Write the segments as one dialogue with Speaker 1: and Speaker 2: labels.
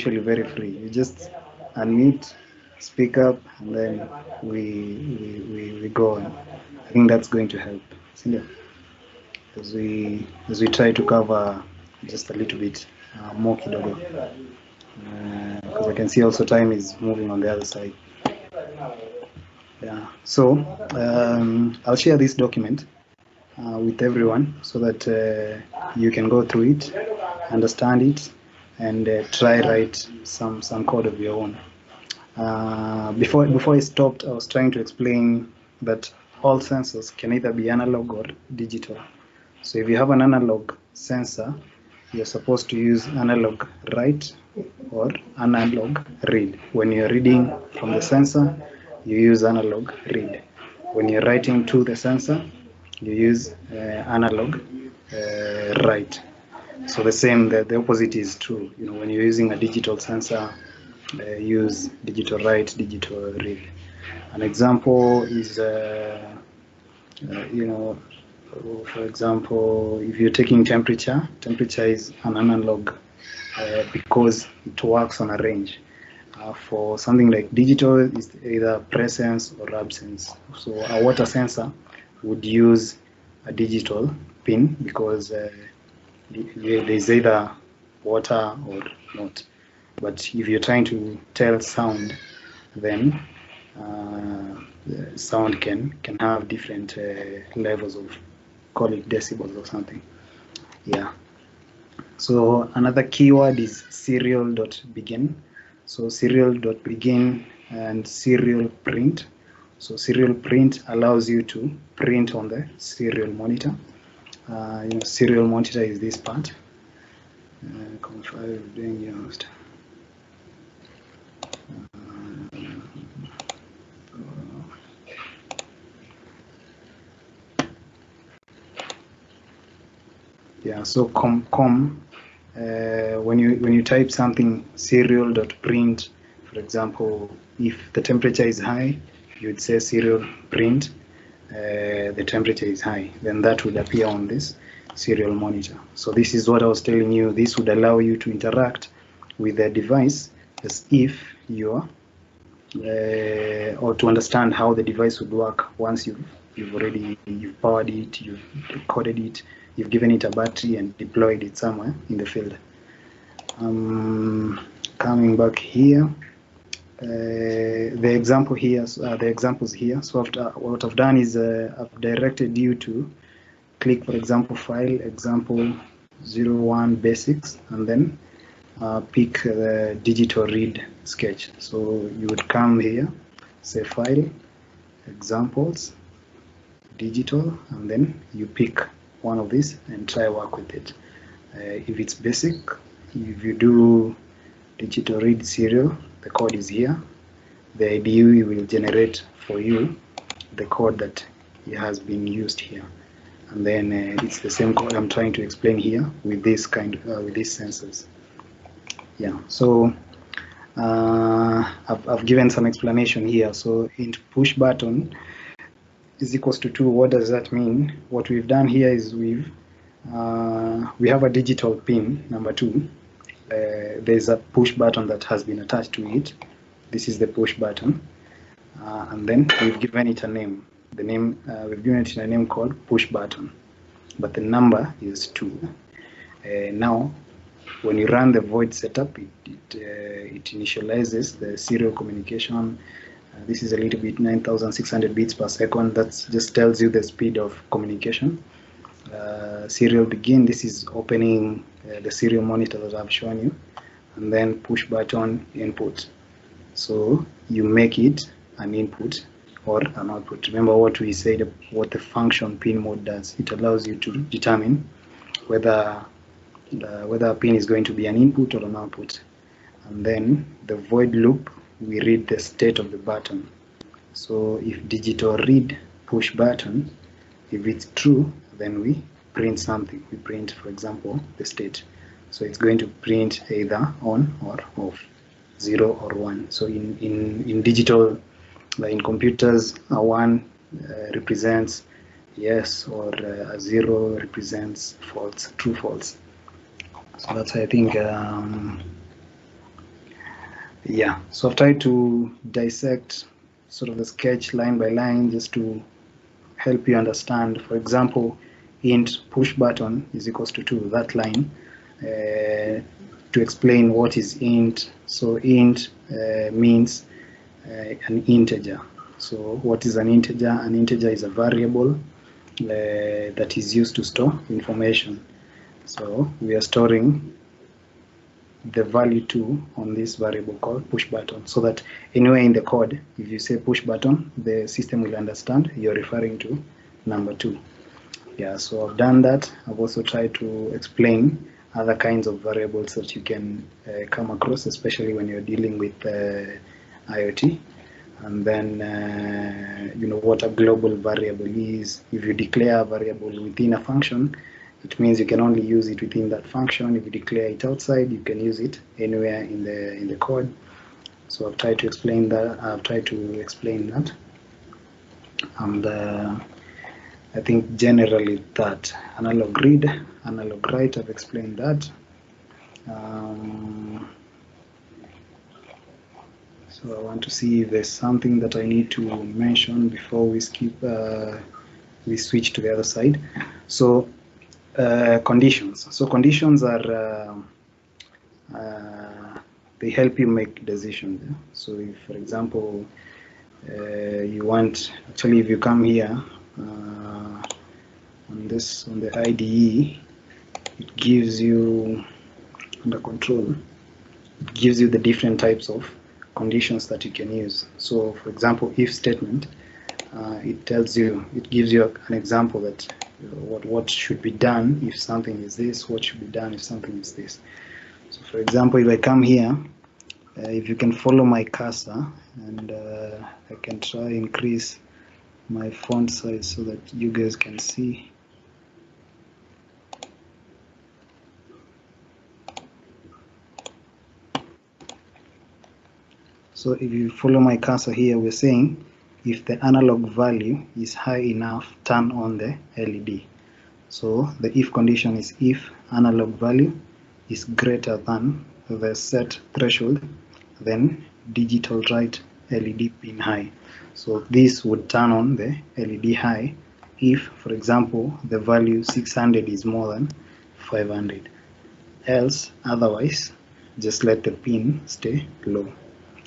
Speaker 1: usually very free. You just unmute, speak up, and then we go on. I think that's going to help, as we try to cover just a little bit more kidogo, because I can see also time is moving on the other side. Yeah, so I'll share this document with everyone so that you can go through it, understand it, and try write some code of your own. Before I stopped, I was trying to explain that all sensors can either be analog or digital. So if you have an analog sensor, you're supposed to use analog write or analog read. When you're reading from the sensor, you use analog read. When you're writing to the sensor, you use analog write. So the same, the opposite is true. When you're using a digital sensor, use digital write, digital read. An example is, for example, if you're taking temperature is an analog because it works on a range. For something like digital, is either presence or absence. So a water sensor would use a digital pin because there's either water or not. But if you're trying to tell sound, then sound can have different levels of, call it decibels or something. Yeah. So another keyword is serial.begin. So serial.begin and serial print. So serial print allows you to print on the serial monitor. Serial monitor is this part. Yeah, so when you type something serial.print, for example, if the temperature is high, you would say serial print the temperature is high, then that would appear on this serial monitor. So this is what I was telling you. This would allow you to interact with the device as if you're or to understand how the device would work once you've powered it, you've recorded it, you've given it a battery and deployed it somewhere in the field. Coming back here, the examples here. So what I've done is I've directed you to click, for example, file example 01 basics, and then pick the digital read sketch. So you would come here, say file examples digital, and then you pick one of these and try work with it. If it's basic, if you do digital read serial, the code is here. The IDE will generate for you the code that has been used here, and then it's the same code I'm trying to explain here with this with these sensors. Yeah, so I've given some explanation here. So int push button is equals to 2. What does that mean? What we've done here is we have a digital pin number 2. There's a push button that has been attached to it. This is the push button, and then we've given it a name. The name we've given it a name called push button, but the number is 2. Now, when you run the void setup, it initializes the serial communication. This is a little bit 9,600 bits per second. That just tells you the speed of communication. Serial begin. This is opening the serial monitor that I've shown you, and then push button input. So you make it an input or an output. Remember what we said, what the function pin mode does. It allows you to determine whether a pin is going to be an input or an output. And then the void loop, we read the state of the button. So if digital read push button, if it's true, then we print something. We print, for example, the state. So it's going to print either on or off, 0 or 1. So in digital, in computers, a 1 represents yes, or a 0 represents false, true, false. So that's, I think, Yeah, so I've tried to dissect sort of the sketch line by line just to help you understand. For example, int push button is equals to 2, that line, to explain what is int. So int means an integer. So what is an integer? An integer is a variable that is used to store information. So we are storing the value 2 on this variable called push button, so that anywhere in the code, if you say push button, the system will understand you're referring to number 2. Yeah, so I've done that. I've also tried to explain other kinds of variables that you can come across, especially when you're dealing with IoT. And then, you know, what a global variable is. If you declare a variable within a function, it means you can only use it within that function. If you declare it outside, you can use it anywhere in the code. So I've tried to explain that. And I think generally that analog read, analog write, I've explained that. So I want to see if there's something that I need to mention before we we switch to the other side. So conditions. So conditions are, they help you make decisions. So if, for example, you want, actually if you come here on the IDE, it gives you, under control, it gives you the different types of conditions that you can use. So for example, if statement, it gives you an example that what should be done if something is this, what should be done if something is this. So for example, if I come here, if you can follow my cursor, and I can try increase my font size so that you guys can see. So if you follow my cursor here, we're saying if the analog value is high enough, turn on the LED. So the if condition is if analog value is greater than the set threshold, then digital write LED pin high. So this would turn on the LED high if, for example, the value 600 is more than 500. Else, otherwise, just let the pin stay low.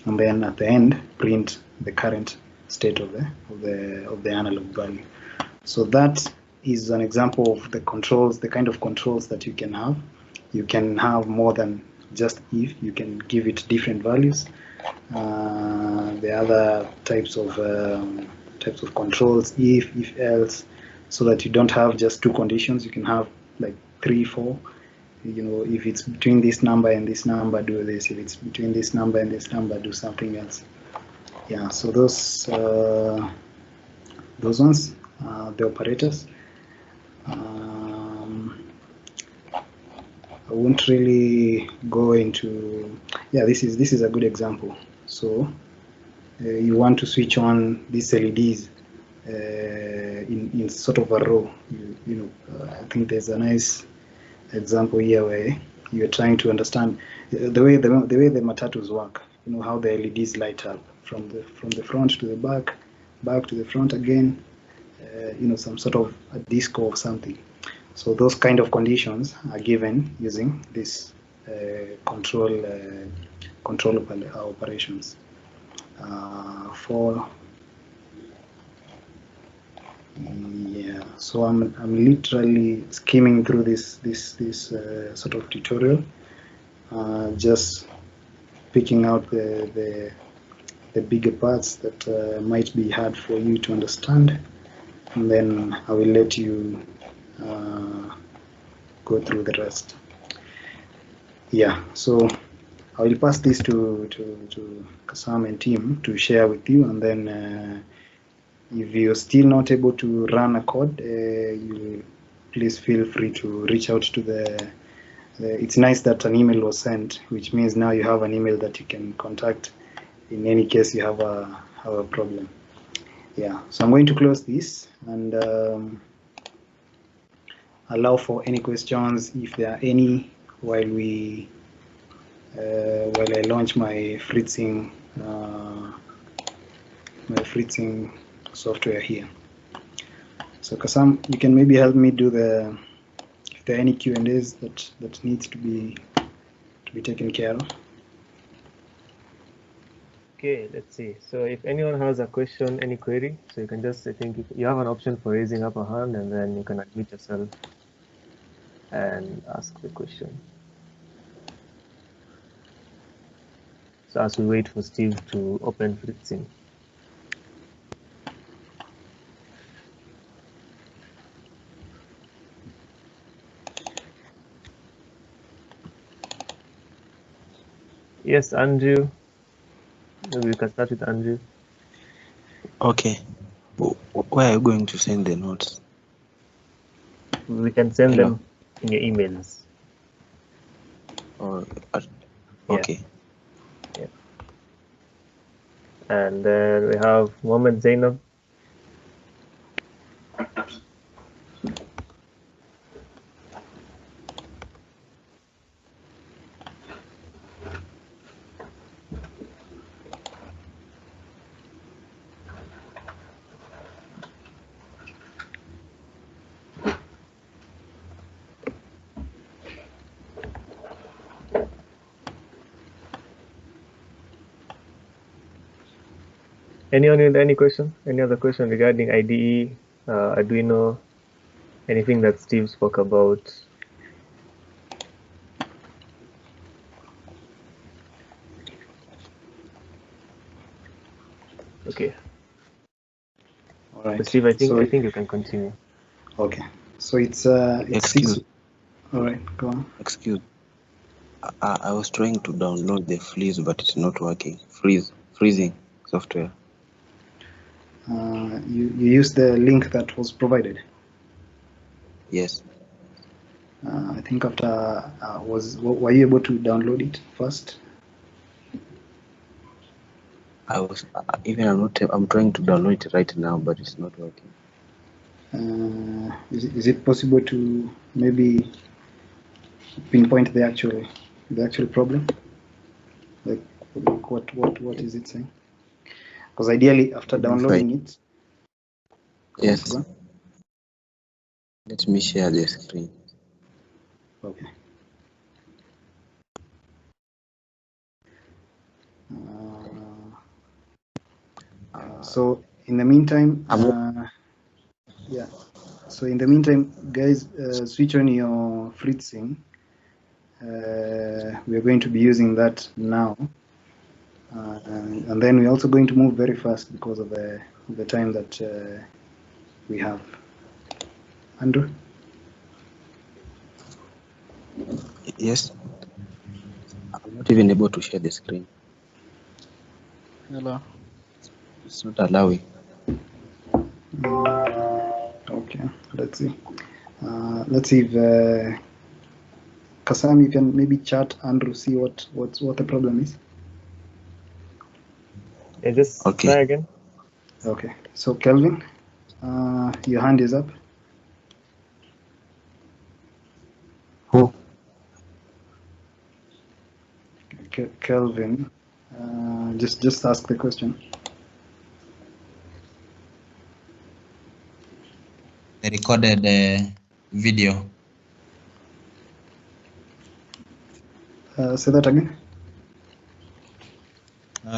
Speaker 1: And then at the end, print the current state of the analog value. So that is an example of the controls, the kind of controls that you can have. You can have more than just if. You can give it different values. The other types of controls, if else, so that you don't have just two conditions. You can have like 3, 4. You know, if it's between this number and this number, do this. If it's between this number and this number, do something else. Yeah, so those ones, the operators. I won't really go into. Yeah, this is a good example. So you want to switch on these LEDs in sort of a row. I think there's a nice example here where you're trying to understand the way the matatus work. You know how the LEDs light up from the front to the back to the front again. Some sort of a disco or something. So those kind of conditions are given using this control operations. So I'm literally skimming through this sort of tutorial, just picking out the bigger parts that might be hard for you to understand, and then I will let you go through the rest. Yeah, so I will pass this to Kasam and team to share with you, and then if you're still not able to run a code, you please feel free to reach out to the it's nice that an email was sent, which means now you have an email that you can contact in any case you have a problem. Yeah, so I'm going to close this and allow for any questions if there are any while we while I launch my Fritzing software here. So Kasam, you can maybe help me do if there are any Q&As that needs to be taken care of.
Speaker 2: Okay, let's see. So if anyone has a question, any query, so you can just, I think you have an option for raising up a hand, and then you can unmute yourself and ask the question. So as we wait for Steve to open Fritzing. Yes, Andrew. Maybe we can start with Andrew.
Speaker 3: Okay. Where are you going to send the notes?
Speaker 2: We can send them in your emails.
Speaker 3: Or okay.
Speaker 2: Yeah. And then we have Mohammed Zainab. Anyone with any question? Any other question regarding IDE, Arduino, anything that Steve spoke about? Okay.
Speaker 1: All right.
Speaker 2: So Steve, I think you can continue.
Speaker 1: Okay. So it's
Speaker 3: excuse.
Speaker 1: All right, go on.
Speaker 3: Excuse. I was trying to download the Freeze, but it's not working. Freezing software.
Speaker 1: You used the link that was provided?
Speaker 3: Yes.
Speaker 1: I think after were you able to download it first?
Speaker 3: I was I'm trying to download it right now, but it's not working.
Speaker 1: Is it possible to maybe pinpoint the actual problem? Like what is it saying? Because ideally after downloading it.
Speaker 3: Yes. Let me share the screen.
Speaker 1: Okay. So in the meantime, yeah. So in the meantime, guys, switch on your Fritzing. We are going to be using that now, and then we're also going to move very fast because of the time that we have. Andrew?
Speaker 3: Yes. I'm not even able to share the screen.
Speaker 4: Hello.
Speaker 3: It's not allowing.
Speaker 1: Okay, let's see. Let's see if Kasam, you can maybe chat Andrew, see what the problem is.
Speaker 2: Yeah, just try again.
Speaker 1: Okay, so Kelvin, your hand is up.
Speaker 3: Who?
Speaker 1: Kelvin, just ask the question.
Speaker 5: The recorded video.
Speaker 1: Say that again.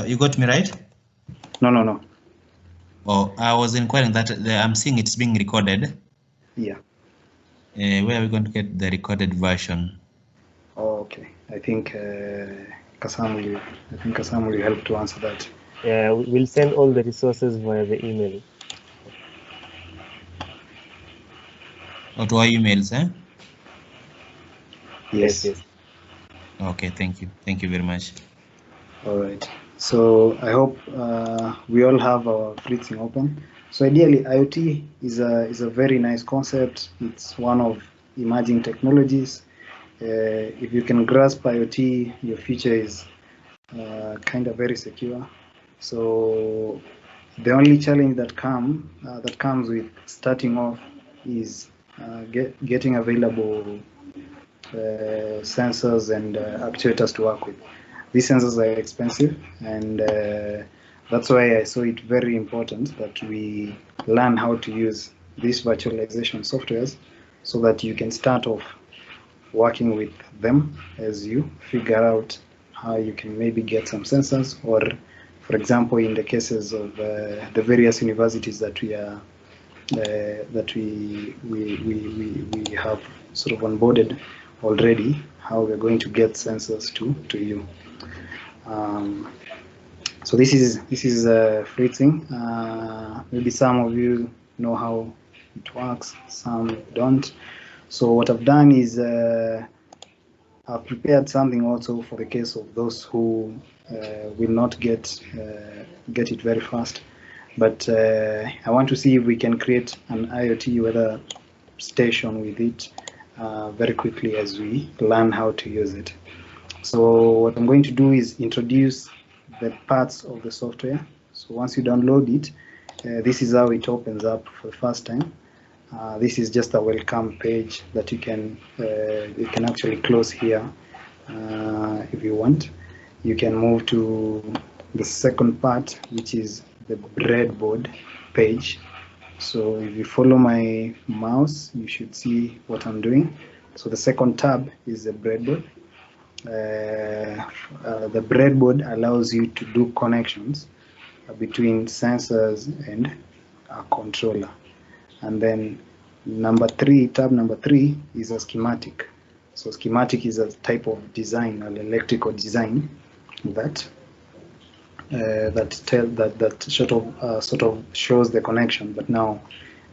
Speaker 5: You got me right?
Speaker 1: No.
Speaker 5: Oh, I was inquiring that I'm seeing it's being recorded.
Speaker 1: Yeah.
Speaker 5: Where are we going to get the recorded version?
Speaker 1: Oh, okay. I think Kasam will help to answer that.
Speaker 2: Yeah, we'll send all the resources via the email.
Speaker 5: Or to our emails, eh?
Speaker 1: Yes.
Speaker 5: Okay, thank you. Thank you very much.
Speaker 1: All right. So I hope we all have our Fritzing open. So ideally, IoT is a very nice concept. It's one of emerging technologies. If you can grasp IoT, your future is kind of very secure. So the only challenge that comes with starting off is getting available sensors and actuators to work with. These sensors are expensive, and that's why I saw it very important that we learn how to use these virtualization softwares so that you can start off working with them as you figure out how you can maybe get some sensors, or for example, in the cases of the various universities that we are that we have sort of onboarded already, how we're going to get sensors to you. So this is Fritzing. Maybe some of you know how it works, some don't. So what I've done is I've prepared something also for the case of those who will not get it very fast. But I want to see if we can create an IoT weather station with it very quickly as we learn how to use it. So what I'm going to do is introduce the parts of the software. So once you download it, this is how it opens up for the first time. This is just a welcome page that you can actually close here if you want. You can move to the second part, which is the breadboard page. So if you follow my mouse, you should see what I'm doing. So the second tab is the breadboard. The breadboard allows you to do connections between sensors and a controller. And then tab number three is a schematic. So schematic is a type of design, an electrical design that sort of shows the connection, but now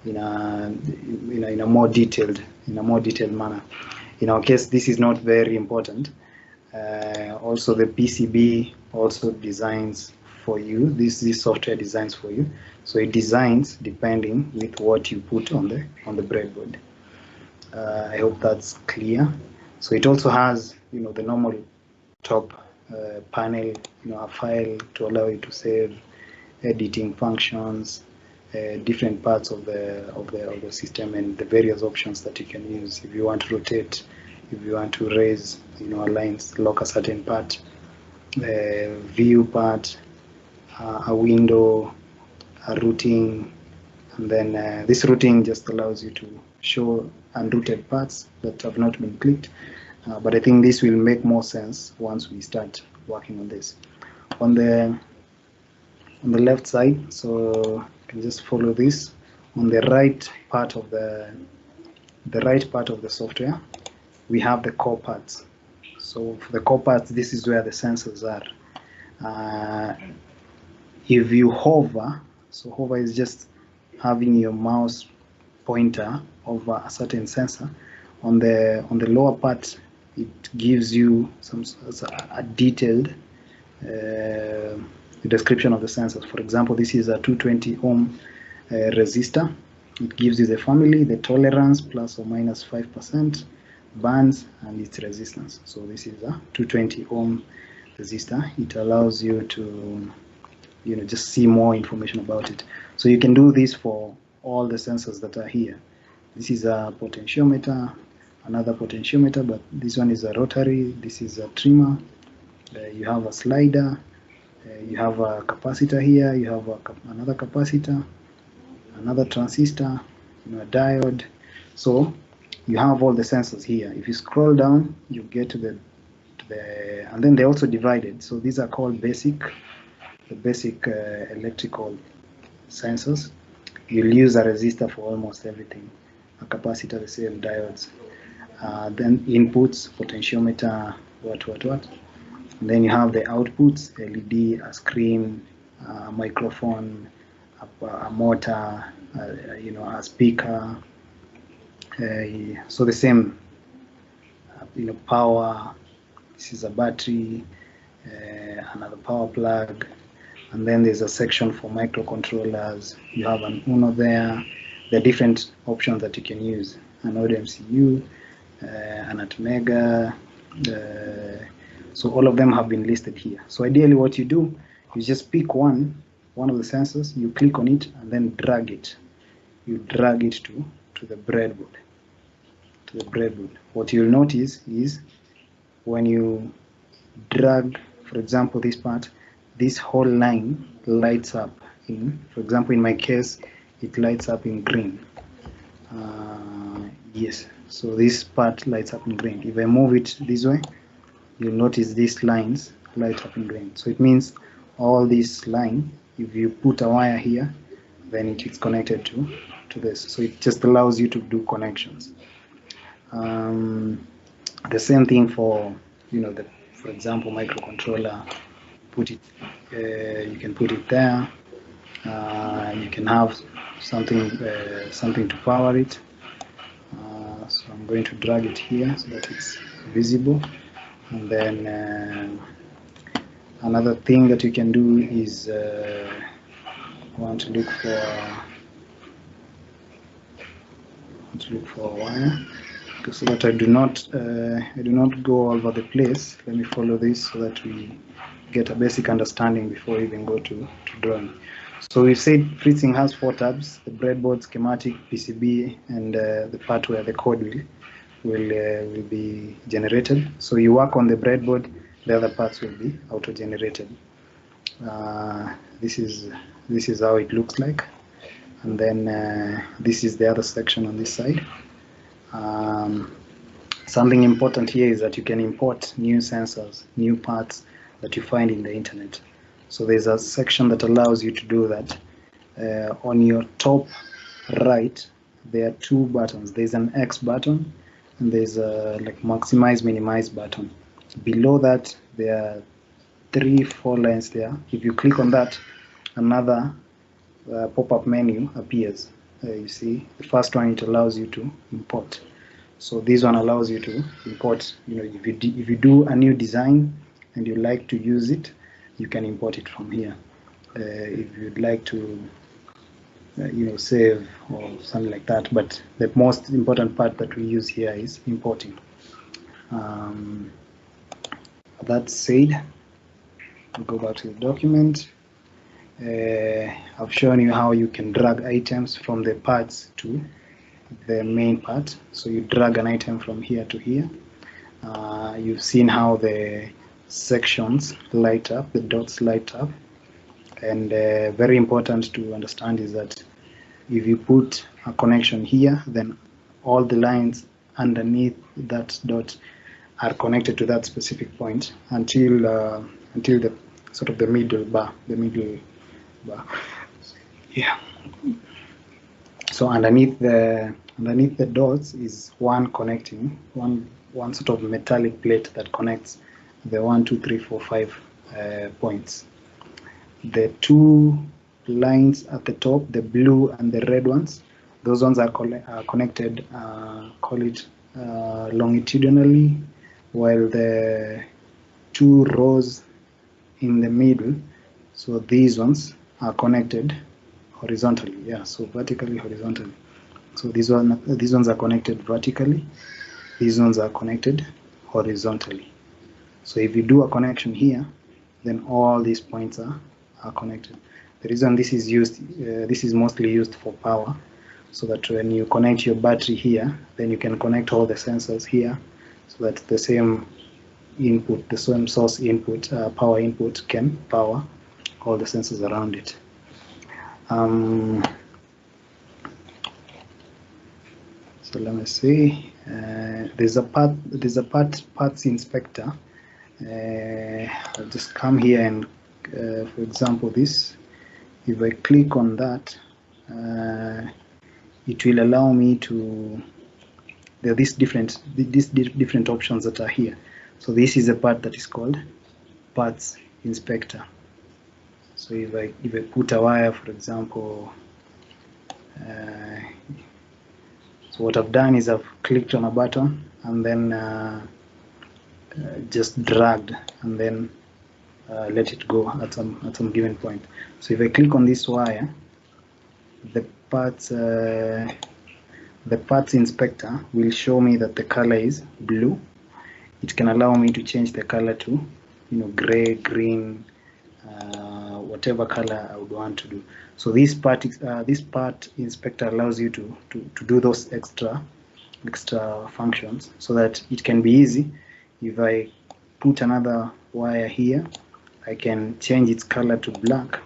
Speaker 1: in a more detailed manner. In our case, this is not very important. Also, the PCB also designs for you. This software designs for you. So it designs depending with what you put on the breadboard. I hope that's clear. So it also has, the normal top panel, a file to allow you to save editing functions, different parts of the system, and the various options that you can use. If you want to rotate, if you want to raise, align, lock a certain part, view part, a window, a routing, and then this routing just allows you to show unrouted parts that have not been clicked. But I think this will make more sense once we start working on this. On the left side, so you can just follow this. On the right part of the software, we have the core parts. So for the core parts, this is where the sensors are. If you hover, so hover is just having your mouse pointer over a certain sensor. On the lower part, it gives you a detailed description of the sensors. For example, this is a 220 ohm resistor. It gives you the family, the tolerance, plus or minus 5%, bands, and its resistance. So this is a 220 ohm resistor. It allows you to just see more information about it. So you can do this for all the sensors that are here. This is a potentiometer, another potentiometer, but this one is a rotary. This is a trimmer. You have a slider. You have a capacitor here. You have another capacitor, another transistor, a diode. So you have all the sensors here. If you scroll down, you get to the and then they're also divided. So these are called the basic electrical sensors. You'll use a resistor for almost everything. A capacitor, the same, diodes. Then inputs, potentiometer, what. And then you have the outputs, LED, a screen, a microphone, a motor, a speaker. So the same, power. This is a battery, another power plug, and then there's a section for microcontrollers. You have an Uno there. There are different options that you can use: an ODMCU, an Atmega. So all of them have been listed here. So ideally, what you do is just pick one of the sensors, you click on it, and then drag it. You drag it to the breadboard. to the breadboard. What you'll notice is when you drag, for example, this part, this whole line lights up in, for example, in my case, it lights up in green. Yes, so this part lights up in green. If I move it this way, you'll notice these lines light up in green. So it means all this line, if you put a wire here, then it is connected to this. So it just allows you to do connections. The same thing for, for example, microcontroller. Put it, you can put it there. You can have something to power it. So I'm going to drag it here so that it's visible. And then another thing that you can do is want to look for a wire, so that I do not go all over the place. Let me follow this so that we get a basic understanding before we even go to drawing. So we said Fritzing has 4 tabs: the breadboard, schematic, PCB, and the part where the code will be generated. So you work on the breadboard, the other parts will be auto-generated. This is how it looks like, and then this is the other section on this side. Something important here is that you can import new sensors, new parts that you find in the internet. So there's a section that allows you to do that. On your top right, there are 2 buttons. There's an X button, and there's a like maximize, minimize button. Below that, there are 3-4 lines there. If you click on that, another pop-up menu appears. You see, the first one, it allows you to import. So this one allows you to import. If you do a new design and you like to use it, you can import it from here. If you'd like to, save or something like that. But the most important part that we use here is importing. That said, I'll go back to the document. I've shown you how you can drag items from the parts to the main part. So you drag an item from here to here. You've seen how the sections light up, the dots light up. And very important to understand is that if you put a connection here, then all the lines underneath that dot are connected to that specific point until the sort of the middle bar. Yeah. So underneath the dots is one sort of metallic plate that connects the 1, 2, 3, 4, 5 points. The 2 lines at the top, the blue and the red ones, those ones are connected, call it longitudinally, while the 2 rows in the middle, so these ones are connected horizontally. Yeah, so vertically, horizontally. So these ones are connected vertically, these ones are connected horizontally. So if you do a connection here, then all these points are connected. The reason this is used, this is mostly used for power, so that when you connect your battery here, then you can connect all the sensors here, so that the same input, the same source input, power input, can power all the sensors around it. So let me see. There's a parts inspector. I'll just come here and, for example, this. If I click on that, it will allow me to. There are these different options that are here. So this is a part that is called parts inspector. So if I put a wire, for example, so what I've done is I've clicked on a button and then just dragged and then let it go at some given point. So if I click on this wire, the parts inspector will show me that the color is blue. It can allow me to change the color to, gray, green, whatever color I would want to do. So this part inspector allows you to do those extra extra functions so that it can be easy. If I put another wire here, I can change its color to black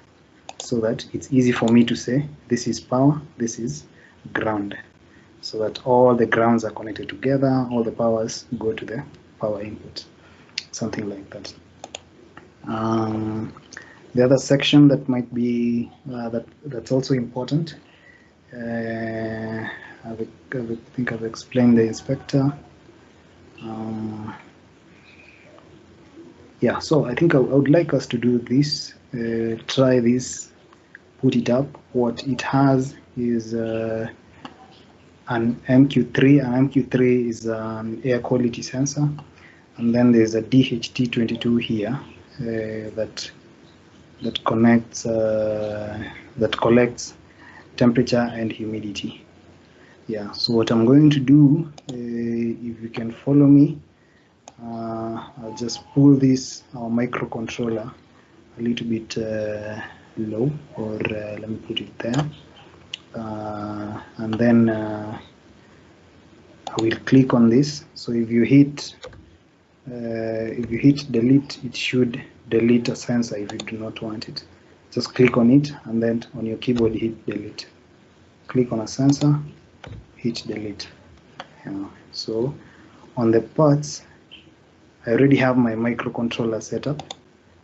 Speaker 1: so that it's easy for me to say this is power, this is ground, so that all the grounds are connected together, all the powers go to the power input, something like that. The other section that might be that's also important, I think I've explained the inspector. Yeah, so I think I would like us to do this, try this, put it up. What it has is an MQ3. An MQ3 is an air quality sensor, and then there's a DHT22 here that connects that collects temperature and humidity. Yeah, so what I'm going to do, if you can follow me, I'll just pull this microcontroller a little bit low, or let me put it there, and then I will click on this. So if you hit delete, it should delete a sensor if you do not want it. Just click on it, and then on your keyboard hit delete. Click on a sensor, hit delete. Yeah. So on the parts, I already have my microcontroller set up.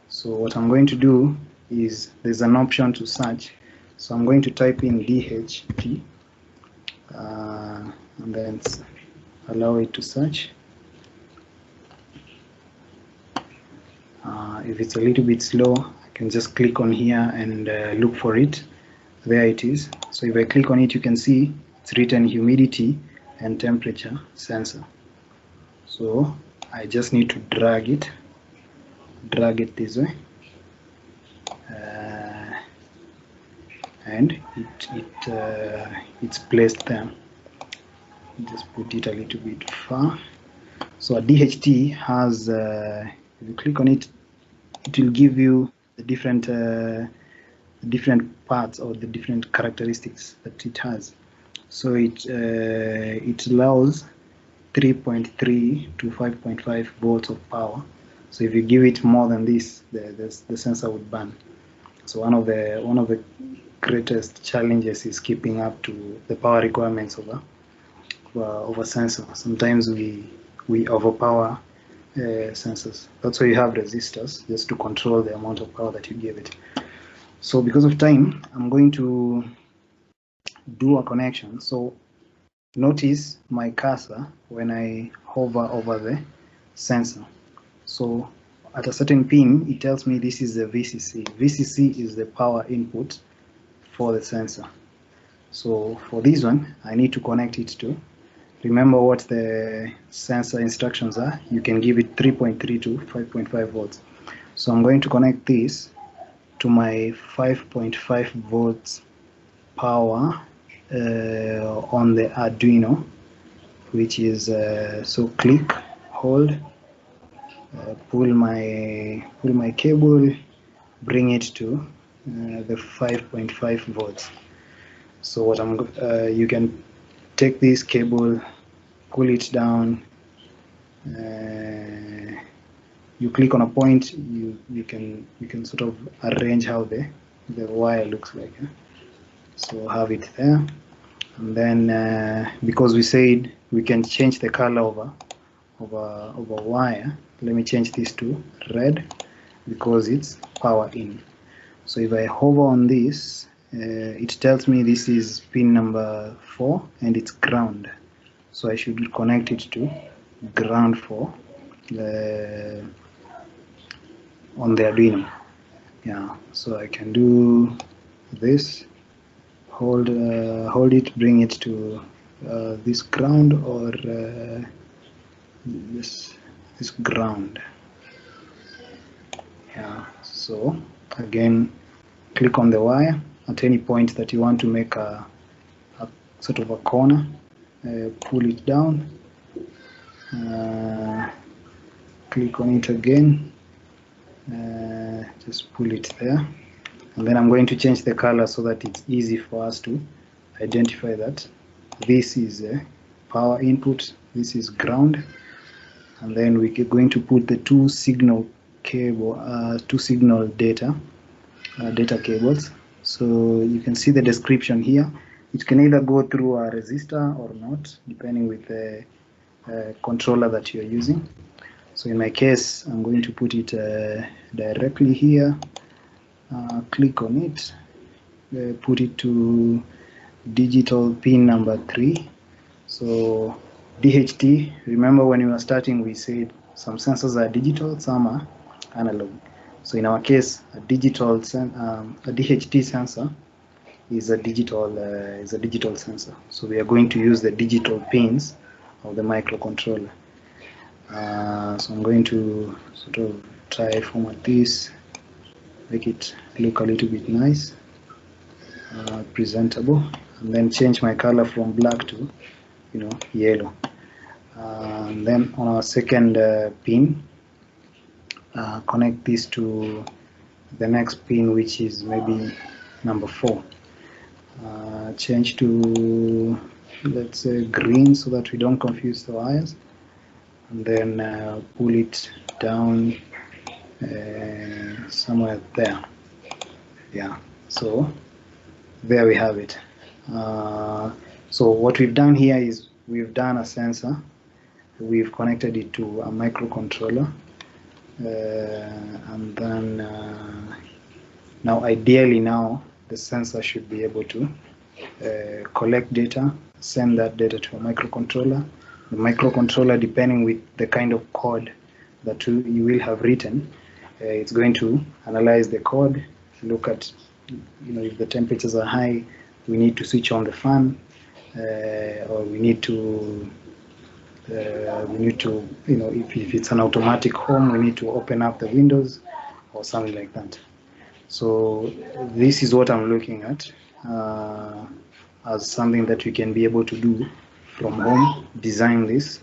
Speaker 1: So what I'm going to do is there's an option to search. So I'm going to type in DHT and then allow it to search. If it's a little bit slow, I can just click on here and look for it. There it is. So if I click on it, you can see it's written humidity and temperature sensor. So I just need to drag it this way, and it's placed there. Just put it a little bit far. So a DHT has, if you click on it, it will give you the different parts or the different characteristics that it has. So it allows 3.3 to 5.5 volts of power. So if you give it more than this, the sensor would burn. So one of the greatest challenges is keeping up to the power requirements of a sensor. Sometimes we overpower sensors. That's why you have resistors, just to control the amount of power that you give it. So because of time, I'm going to do a connection. So notice my cursor when I hover over the sensor. So at a certain pin, it tells me this is the VCC. VCC is the power input for the sensor. So for this one, I need to connect it to. Remember what the sensor instructions are. You can give it 3.3 to 5.5 volts. So I'm going to connect this to my 5.5 volts power on the Arduino, which is so click, hold, pull my cable, bring it to the 5.5 volts. So what you can take this cable, pull it down. You click on a point. You can sort of arrange how the wire looks like. So have it there, and then because we said we can change the color of a wire, let me change this to red because it's power in. So if I hover on this, it tells me this is pin number 4 and it's ground. So I should connect it to ground for on the Arduino. Yeah, so I can do this. Hold it, bring it to this ground, or this ground. Yeah, so again, click on the wire at any point that you want to make a sort of a corner, pull it down, click on it again, just pull it there. And then I'm going to change the color so that it's easy for us to identify that this is power input. This is ground, and then we're going to put the two signal cable, two signal data cables. So you can see the description here. It can either go through a resistor or not, depending with the controller that you're using. So in my case, I'm going to put it directly here. Click on it, put it to digital pin number 3. So DHT, remember when we were starting we said some sensors are digital, some are analog. So in our case, a DHT sensor is a digital sensor. So we are going to use the digital pins of the microcontroller. So I'm going to sort of try format this, make it look a little bit nice, presentable, and then change my color from black to, yellow. And then on our second pin, connect this to the next pin, which is maybe number 4. Change to, let's say, green, so that we don't confuse the wires, and then pull it down somewhere there. Yeah, so there we have it. So what we've done here is we've done a sensor, we've connected it to a microcontroller, and then now ideally now the sensor should be able to collect data, send that data to a microcontroller. The microcontroller, depending with the kind of code that you will have written, it's going to analyze the code, look at, if the temperatures are high, we need to switch on the fan, or we need to, if it's an automatic home, we need to open up the windows or something like that. So this is what I'm looking at as something that we can be able to do from home, design this,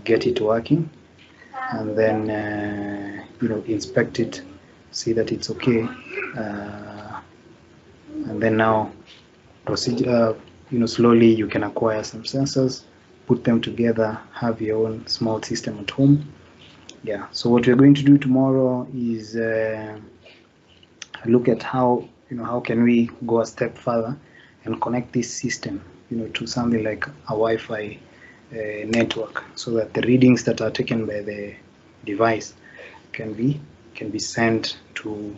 Speaker 1: get it working, and then inspect it, see that it's okay, and then now proceed. Slowly you can acquire some sensors, put them together, have your own small system at home. Yeah. So what we're going to do tomorrow is look at how can we go a step further and connect this system to something like a Wi-Fi network, so that the readings that are taken by the device can be sent to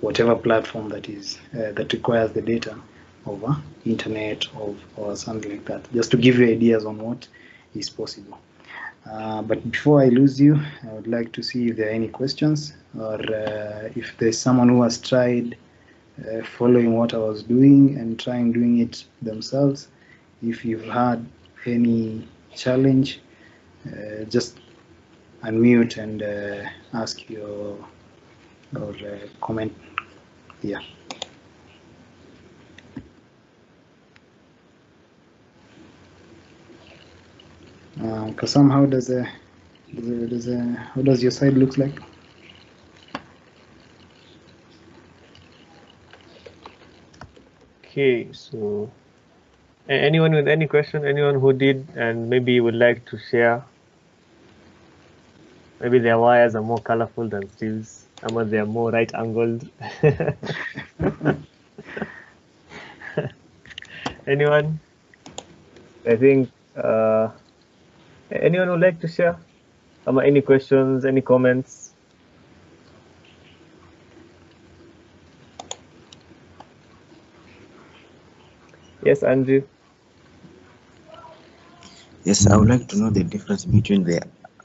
Speaker 1: whatever platform that is that requires the data over internet or something like that, just to give you ideas on what is possible. But before I lose you, I would like to see if there are any questions, or if there's someone who has tried following what I was doing and doing it themselves. If you've had any challenge, just unmute and ask your or comment. Yeah. Kasam, how does your side look like?
Speaker 2: Okay, so anyone with any question, anyone who did and maybe would like to share? Maybe their wires are more colorful than Steve's, or they are more right angled. Anyone? I think anyone would like to share? Any questions, any comments? Yes, Andrew.
Speaker 3: Yes, I would like to know the difference between the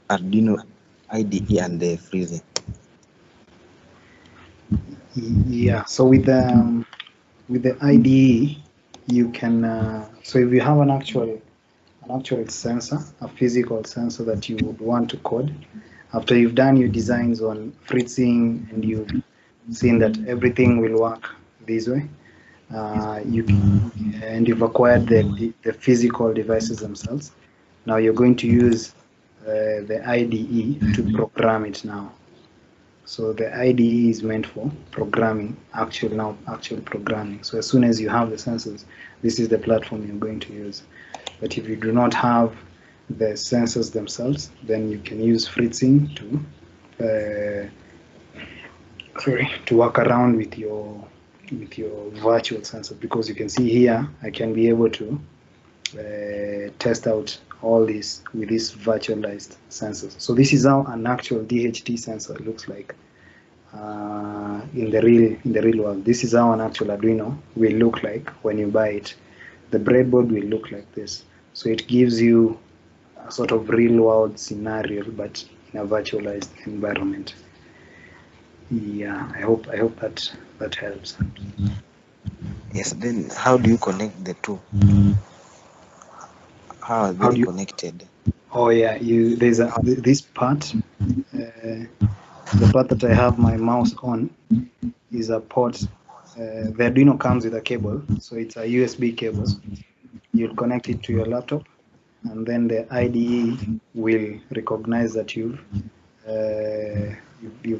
Speaker 3: Arduino IDE and the Fritzing.
Speaker 1: Yeah. So with the IDE, you can. So if you have an actual sensor, a physical sensor that you would want to code, after you've done your designs on Fritzing and you've seen that everything will work this way, you've acquired the physical devices themselves. Now you're going to use the IDE to program it now. So the IDE is meant for programming, actual programming. So as soon as you have the sensors, this is the platform you're going to use. But if you do not have the sensors themselves, then you can use Fritzing to work around with your virtual sensor, because you can see here I can be able to test out all this with these virtualized sensors. So this is how an actual DHT sensor looks like in the real world. This is how an actual Arduino will look like when you buy it. The breadboard will look like this. So it gives you a sort of real world scenario, but in a virtualized environment. Yeah, I hope that helps.
Speaker 3: Yes, then how do you connect the two? How are they connected?
Speaker 1: Oh yeah, there's this part, the part that I have my mouse on is a port. The Arduino comes with a cable, so it's a USB cable. You'll connect it to your laptop, and then the IDE will recognize that you've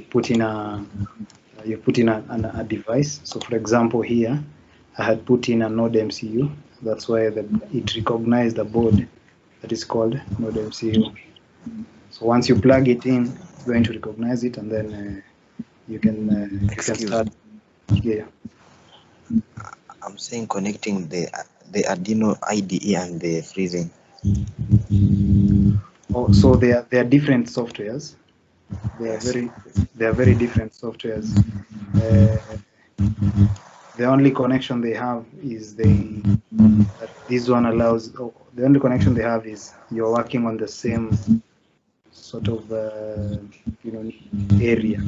Speaker 1: put in a device. So for example here, I had put in a Node MCU. That's why it recognized the board that is called Node MCU. So once you plug it in, it's going to recognize it, and then you can start. Yeah.
Speaker 3: I'm saying connecting the Arduino IDE and the freezing.
Speaker 1: Oh, so they are different softwares. They are very different softwares. The only connection they have is this one allows. The only connection they have is you're working on the same sort of area.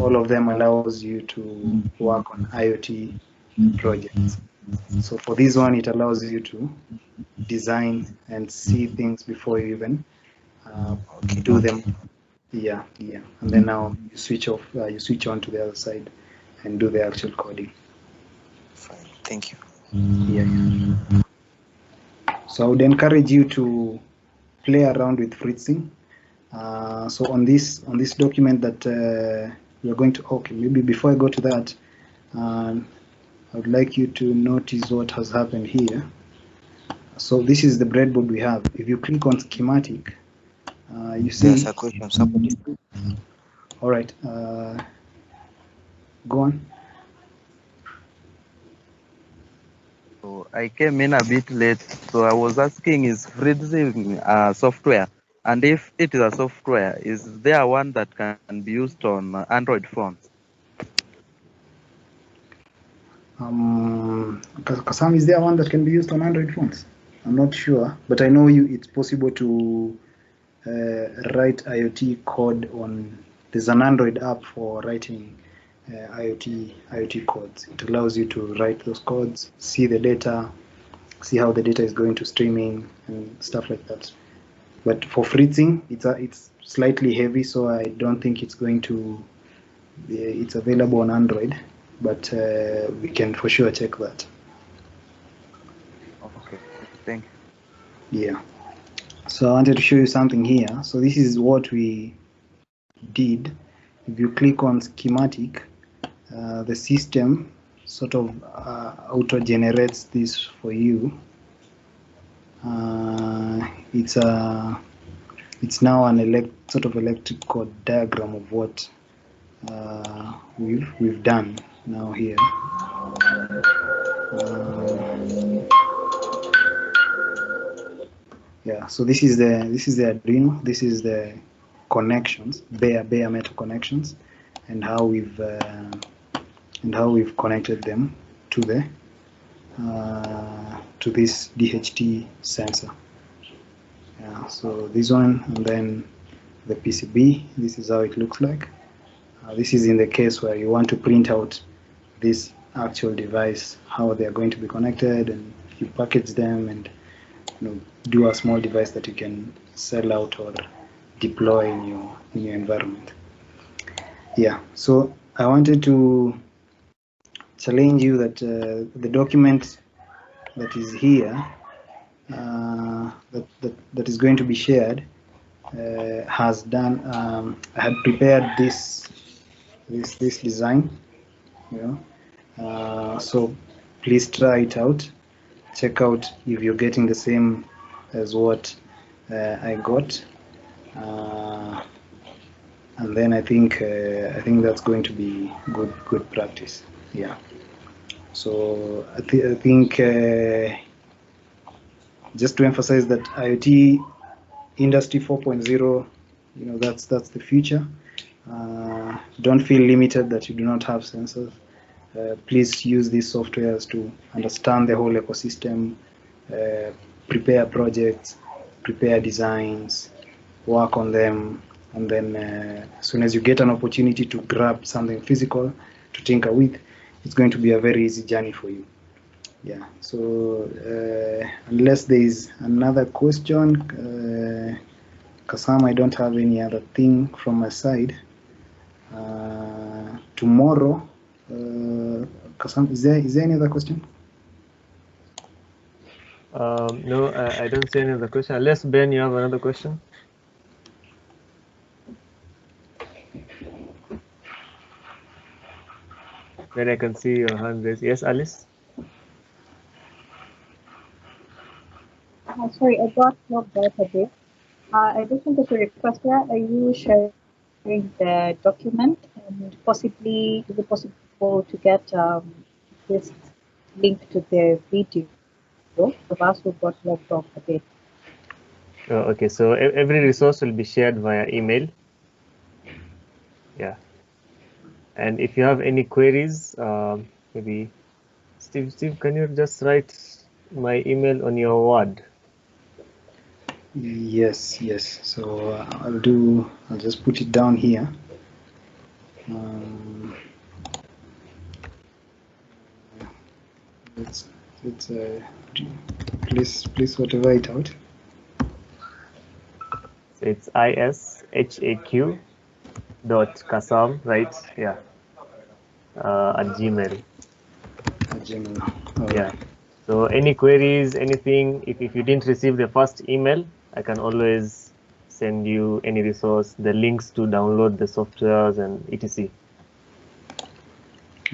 Speaker 1: All of them allows you to work on IoT projects. So for this one, it allows you to design and see things before you even do them. Yeah. And then now you switch off. You switch on to the other side and do the actual coding.
Speaker 3: Fine. Thank you.
Speaker 1: Yeah. So I would encourage you to play around with Fritzing. So on this document that we're going to, okay, maybe before I go to that, I would like you to notice what has happened here. So this is the breadboard we have. If you click on schematic, you see.
Speaker 3: There's a question. Somebody.
Speaker 1: All right. Go on.
Speaker 4: So I came in a bit late, so I was asking, is Fritzing software? And if it is a software, is there one that can be used on Android phones?
Speaker 1: Kasam, is there one that can be used on Android phones? I'm not sure, but I know it's possible to write IoT code on. There's an Android app for writing IoT codes. It allows you to write those codes, see the data, see how the data is going to streaming and stuff like that. But for Fritzing, it's slightly heavy, so I don't think it's going to. It's available on Android, but we can for sure check that.
Speaker 4: Okay, thank you.
Speaker 1: Yeah. So I wanted to show you something here. So this is what we did. If you click on schematic, the system sort of auto generates this for you. It's now an sort of electrical diagram of what we've done now here. Yeah, so this is the Arduino. This is the connections, bare metal connections, and how we've connected them to this DHT sensor. Yeah, so this one, and then the PCB. This is how it looks like. This is in the case where you want to print out this actual device, how they are going to be connected, and you package them and do a small device that you can sell out or deploy in your environment. Yeah, so I wanted to challenge you that the document that is here that is going to be shared has done. I had prepared this design, so please try it out. check out if you're getting the same as what I got, and then I think that's going to be good practice. Yeah. So I think just to emphasize that IoT Industry 4.0, that's the future. Don't feel limited that you do not have sensors. Please use these softwares to understand the whole ecosystem, prepare projects, prepare designs, work on them, and then as soon as you get an opportunity to grab something physical to tinker with, it's going to be a very easy journey for you. Yeah, so unless there is another question, Kasam, I don't have any other thing from my side. Tomorrow, Kasam, is there any other question?
Speaker 2: No, I don't see any other question. Unless Ben, you have another question? Then I can see your hand raised. Yes, Alice?
Speaker 6: Sorry, I got logged out a bit. I just wanted to request, are you sharing the document, and possibly is it possible to get this link to the video of us who got logged off a bit?
Speaker 2: Okay, so every resource will be shared via email. Yeah. And if you have any queries, maybe Steve, can you just write my email on your Word?
Speaker 1: Yes. So I'll just put it down here. Let's please whatever it out.
Speaker 2: So it's ishaq.kasam, right? Yeah. At Gmail.
Speaker 1: At Gmail.
Speaker 2: Yeah.
Speaker 1: Right.
Speaker 2: So any queries, anything, if you didn't receive the first email, I can always send you any resource, the links to download the softwares and etc.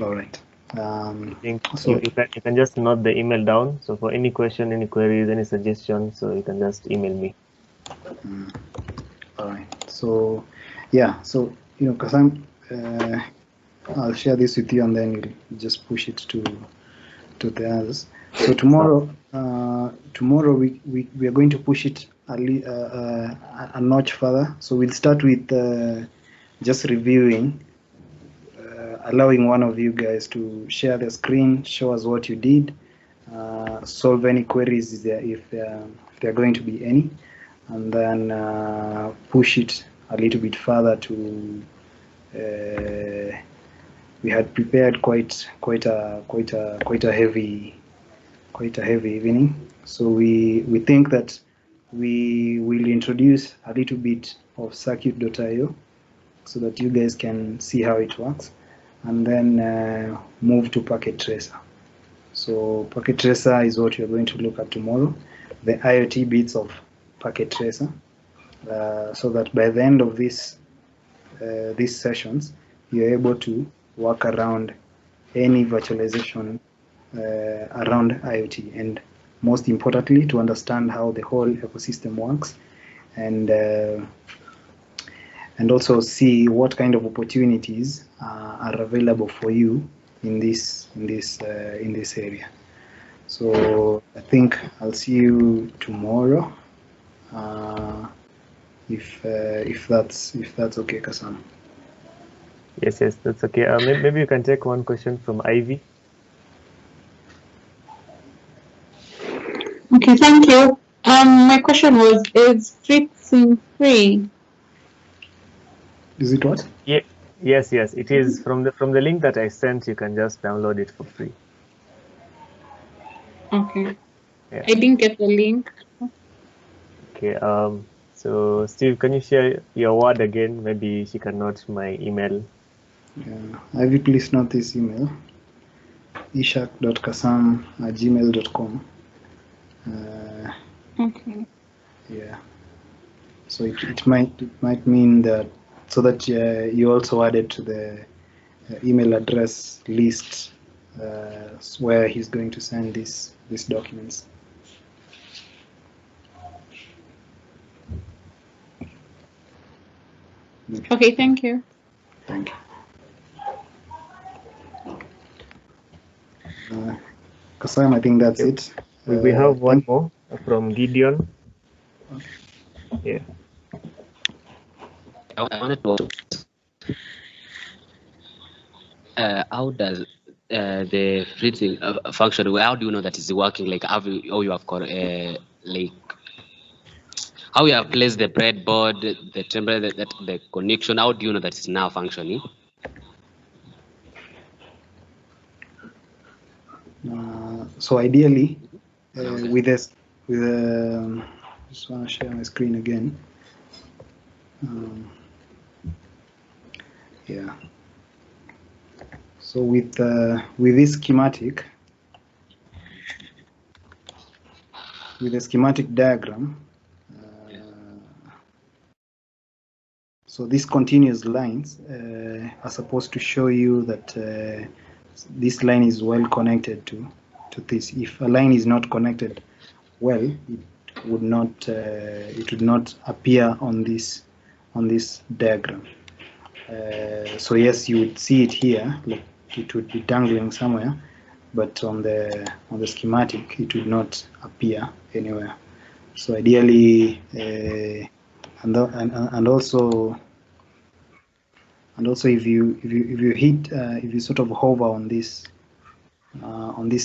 Speaker 1: All right.
Speaker 2: I think
Speaker 1: so
Speaker 2: you can just note the email down. So for any question, any queries, any suggestions, so you can just email me.
Speaker 1: All right. So yeah. So Kasam, I'll share this with you, and then you just push it to the others. So tomorrow, we are going to push it a notch further. So we'll start with just reviewing, allowing one of you guys to share the screen, show us what you did, solve any queries if there are going to be any, and then push it a little bit further to. We had prepared quite a heavy evening, so we think that we will introduce a little bit of circuit.io so that you guys can see how it works, and then move to Packet Tracer. So Packet Tracer is what you're going to look at tomorrow, the IoT bits of Packet Tracer, so that by the end of these sessions, you're able to work around any virtualization around IoT, and most importantly, to understand how the whole ecosystem works, and also see what kind of opportunities are available for you in this area. So I think I'll see you tomorrow, if that's okay, Kasam.
Speaker 2: Yes, that's okay. Maybe you can take one question from Ivy.
Speaker 7: Okay, thank you. My question was, is Fritzing free?
Speaker 1: Is it what?
Speaker 2: Yeah. Yes, it is. From the link that I sent, you can just download it for free.
Speaker 7: Okay.
Speaker 2: Yeah.
Speaker 7: I didn't get the link.
Speaker 2: Okay. So Steve, can you share your Word again? Maybe she can note my email.
Speaker 1: Yeah. Ivy, please note this email: ishaq.kasam@gmail.com.
Speaker 7: Okay.
Speaker 1: Yeah. So it might mean that, so that you also added to the email address list where he's going to send these documents.
Speaker 7: Okay, thank you.
Speaker 1: Thank you. Kasam, I think that's it.
Speaker 2: We have one more from Gideon. Yeah.
Speaker 8: I wanted to how does the Fritzing function? How do you know that it's working? Like, have you, or you have got like how you have placed the breadboard, the temperature, that the connection? How do you know that it's now functioning?
Speaker 1: So ideally,
Speaker 8: Okay.
Speaker 1: with this, just want to share my screen again. Yeah. So with this schematic, with the schematic diagram, so these continuous lines are supposed to show you that this line is well connected to this. If a line is not connected well, it would not appear on this diagram. So yes, you would see it here, like it would be dangling somewhere, but on the schematic it would not appear anywhere. So ideally, and also if you hit if you sort of hover on this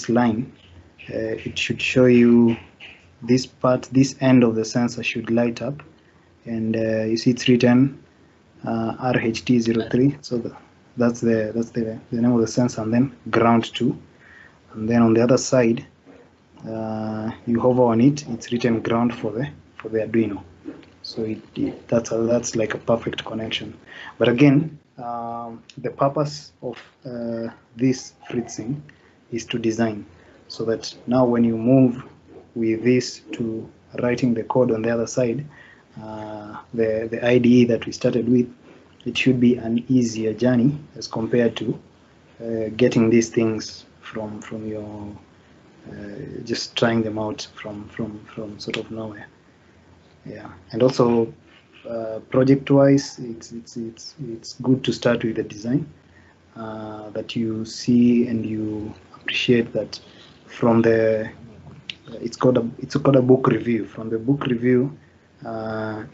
Speaker 1: line, it should show you this part, this end of the sensor should light up, and you see it's written RHT03. So that's the name of the sensor, and then ground 2, and then on the other side you hover on it, it's written ground for the Arduino. So that's like a perfect connection. But again, the purpose of this Fritzing is to design, so that now when you move with this to writing the code on the other side, the IDE that we started with, it should be an easier journey as compared to getting these things from your just trying them out from sort of nowhere. Yeah, and also project-wise, it's good to start with the design that you see and you appreciate that from the it's called a book review. From the book review,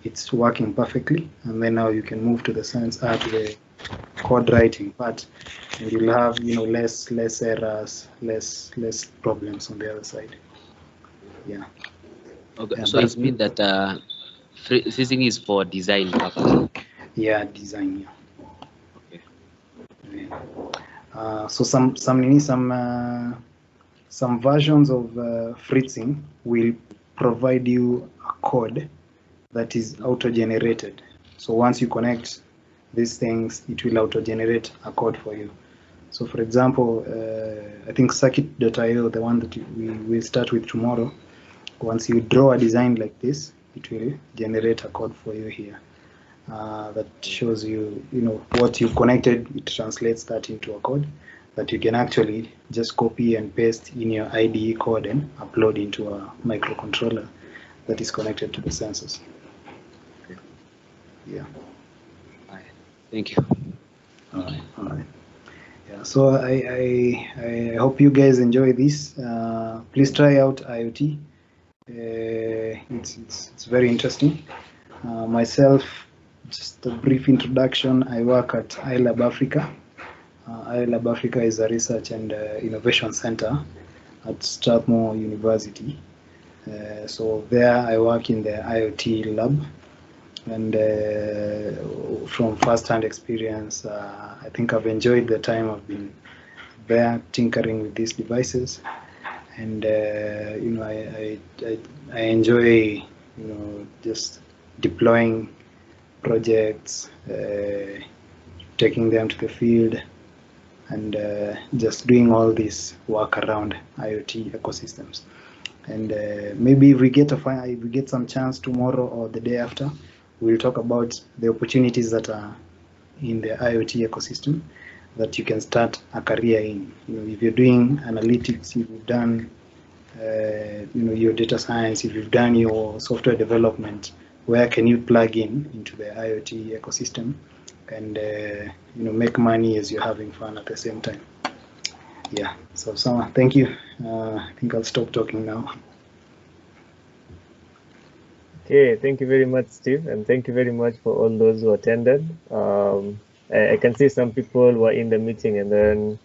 Speaker 1: it's working perfectly, and then now you can move to the to the code writing part, and you'll have less errors, less problems on the other side. Yeah.
Speaker 8: Okay, yeah, so it means that Fritzing is for design purpose.
Speaker 1: Yeah, design. Yeah.
Speaker 8: Okay.
Speaker 1: Yeah. So some versions of Fritzing will provide you a code that is auto-generated. So once you connect these things, it will auto-generate a code for you. So for example, I think circuit.io, the one that we will start with tomorrow, once you draw a design like this, it will generate a code for you here that shows you, what you've connected. It translates that into a code that you can actually just copy and paste in your IDE code and upload into a microcontroller that is connected to the sensors.
Speaker 8: Okay.
Speaker 1: Yeah.
Speaker 8: All right. Thank you.
Speaker 1: All right. Yeah. So I hope you guys enjoy this. Please try out IoT. It's very interesting. Myself, just a brief introduction. I work at iLab Africa. iLab Africa is a research and innovation center at Strathmore University. So there I work in the IoT lab, and from first-hand experience, I think I've enjoyed the time I've been there tinkering with these devices, and I enjoy just deploying projects, taking them to the field, and just doing all this work around IoT ecosystems. And maybe if we get some chance tomorrow or the day after, we'll talk about the opportunities that are in the IoT ecosystem. that you can start a career in. You know, if you're doing analytics, if you've done your data science, if you've done your software development, where can you plug into the IoT ecosystem and make money as you're having fun at the same time? Yeah. So thank you. I think I'll stop talking now.
Speaker 2: Okay, thank you very much, Steve, and thank you very much for all those who attended. I can see some people were in the meeting and then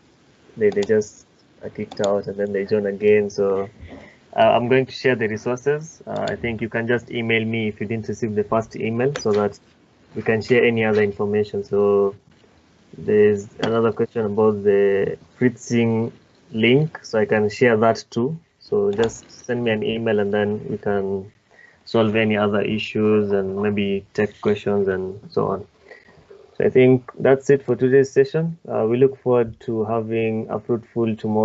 Speaker 2: they just kicked out and then they join again. So I'm going to share the resources. I think you can just email me if you didn't receive the first email so that we can share any other information. So there's another question about the Fritzing link, so I can share that too. So just send me an email and then we can solve any other issues and maybe take questions and so on. So I think that's it for today's session. We look forward to having a fruitful tomorrow.